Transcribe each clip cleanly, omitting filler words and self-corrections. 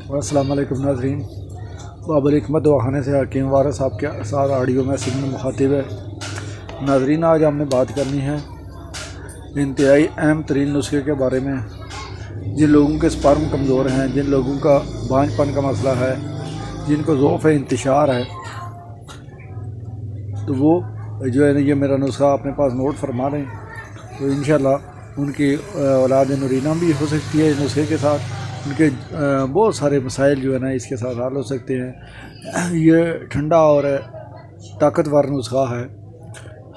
السلام علیکم ناظرین، باب الحکمت دواخانے سے حکیم وارث صاحب کے ساتھ آڈیو میسیج میں مخاطب ہے۔ ناظرین، آج ہم نے بات کرنی ہے انتہائی اہم ترین نسخے کے بارے میں۔ جن لوگوں کے سپرم کمزور ہیں، جن لوگوں کا بانجھ پن کا مسئلہ ہے، جن کو ضعف انتشار ہے، تو وہ جو ہے یہ میرا نسخہ اپنے پاس نوٹ فرما لیں، تو انشاءاللہ ان کی اولاد نورینہ بھی ہو سکتی ہے اس نسخے کے ساتھ۔ ان کے بہت سارے مسائل جو ہے نا اس کے ساتھ حل ہو سکتے ہیں۔ یہ ٹھنڈا اور طاقتور نسخہ ہے۔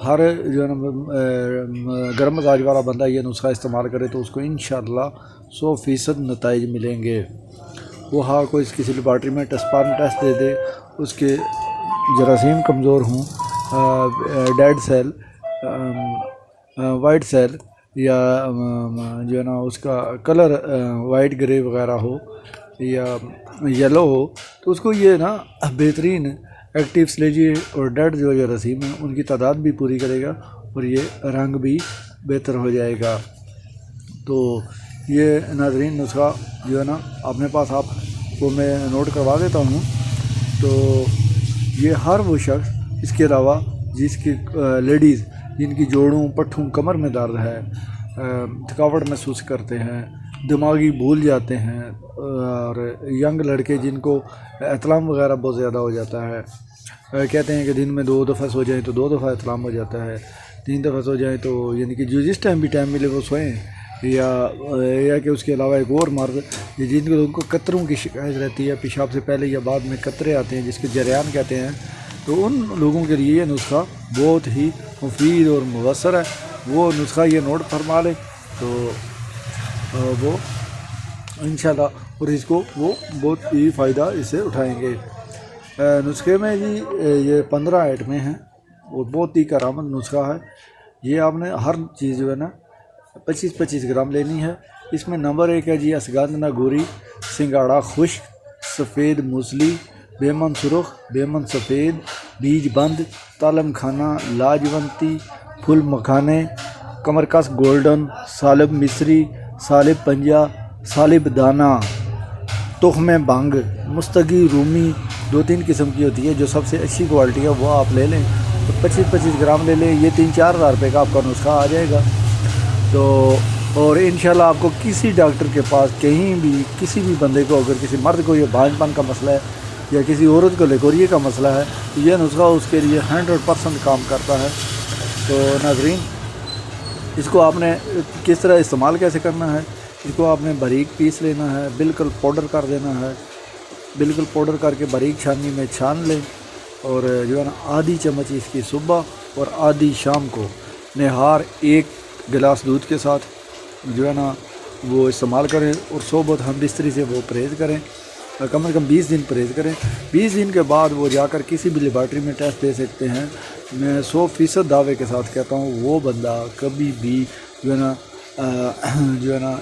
ہر جو ہے نا گرم مزاج والا بندہ یہ نسخہ استعمال کرے تو اس کو انشاءاللہ 100% نتائج ملیں گے۔ وہ کوئی کسی لیبارٹری میں سپرم ٹیسٹ دے دے، اس کے جراثیم کمزور ہوں، ڈیڈ سیل، وائٹ سیل، یا جو ہے نا اس کا کلر وائٹ گرے وغیرہ ہو یا یلو ہو، تو اس کو یہ نا بہترین ایکٹیو سلیجی اور ڈیڈ جو جراثیم ہیں ان کی تعداد بھی پوری کرے گا اور یہ رنگ بھی بہتر ہو جائے گا۔ تو یہ ناظرین نسخہ جو ہے نا اپنے پاس آپ کو میں نوٹ کروا دیتا ہوں۔ تو یہ ہر وہ شخص، اس کے علاوہ جس کی لیڈیز جن کی جوڑوں، پٹھوں، کمر میں درد ہے، تھکاوٹ محسوس کرتے ہیں، دماغی بھول جاتے ہیں، اور ینگ لڑکے جن کو احتلام وغیرہ بہت زیادہ ہو جاتا ہے، کہتے ہیں کہ دن میں 2 دفعہ سو جائیں تو 2 دفعہ احتلام ہو جاتا ہے، 3 دفعہ سو جائیں تو یعنی کہ جو جس ٹائم بھی ٹائم ملے وہ سوئیں، یا کہ اس کے علاوہ ایک اور مرض جن لوگوں کو قطروں کی شکایت رہتی ہے، پیشاب سے پہلے یا بعد میں قطرے آتے ہیں جس کے جریان کہتے ہیں، تو ان لوگوں کے لیے یہ نسخہ بہت ہی مفید اور مؤثر ہے۔ وہ نسخہ یہ نوٹ فرما لیں تو وہ انشاءاللہ اور اس کو وہ بہت ہی فائدہ اس سے اٹھائیں گے۔ نسخے میں جی یہ 15 آئٹمیں ہیں اور بہت ہی کارآمد نسخہ ہے۔ یہ آپ نے ہر چیز جو ہے نا 25-25 گرام لینی ہے۔ اس میں نمبر 1 ہے جی اشگندھنا گوری، سنگاڑا خشک، سفید موسلی، بیمن سرخ، بیمن سفید، بیج بند، تالم کھانا، لاجونتی، پھول مکھانے، کمرکس گولڈن، سالب مصری، سالب پنجہ، سالب دانہ، تخم بھنگ، مستگی رومی، 2-3 قسم کی ہوتی ہے، جو سب سے اچھی کوالٹی ہے وہ آپ لے لیں۔ تو 25-25 گرام لے لیں، یہ 3-4 ہزار روپے کا آپ کا نسخہ آ جائے گا۔ تو اور انشاءاللہ آپ کو کسی ڈاکٹر کے پاس کہیں بھی کسی بھی بندے کو، اگر کسی مرد کو یہ بانجھ پن کا مسئلہ ہے یا کسی عورت کو لیکوریے کا مسئلہ ہے، تو یہ نسخہ اس کے لیے 100% کام کرتا ہے۔ تو ناظرین، اس کو آپ نے کس طرح استعمال کیسے کرنا ہے، اس کو آپ نے باریک پیس لینا ہے، بالکل پاؤڈر کر دینا ہے، بالکل پاؤڈر کر کے باریک چھاننی میں چھان لیں، اور جو ہے نا آدھی چمچ اس کی صبح اور آدھی شام کو نہار 1 گلاس دودھ کے ساتھ جو ہے نا وہ استعمال کریں، اور صحبت ہم بستری سے وہ پرہیز کریں، کم از کم 20 دن پرہیز کریں۔ 20 دن کے بعد وہ جا کر کسی بھی لیبارٹری میں ٹیسٹ دے سکتے ہیں۔ میں 100% دعوے کے ساتھ کہتا ہوں وہ بندہ کبھی بھی جو ہے نا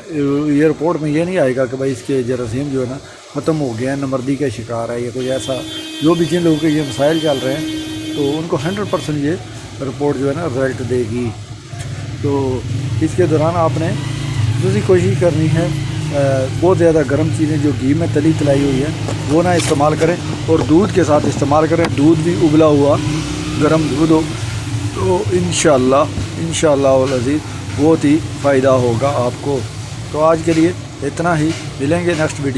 یہ رپورٹ میں یہ نہیں آئے گا کہ بھائی اس کے جراثیم جو ہے نا ختم ہو گئے ہیں، نمردی کا شکار ہے یا کوئی ایسا، جو بھی جن لوگوں کے یہ مسائل چل رہے ہیں تو ان کو 100% یہ رپورٹ جو ہے نا رزلٹ دے گی۔ تو اس کے دوران آپ نے دوسری کوشش کرنی ہے، بہت زیادہ گرم چیزیں جو گھی میں تلائی ہوئی ہیں وہ نہ استعمال کریں، اور دودھ کے ساتھ استعمال کریں، دودھ بھی ابلا ہوا گرم دودھ ہو، تو انشاءاللہ العزیز بہت ہی فائدہ ہوگا آپ کو۔ تو آج کے لیے اتنا ہی، ملیں گے نیکسٹ ویڈیو۔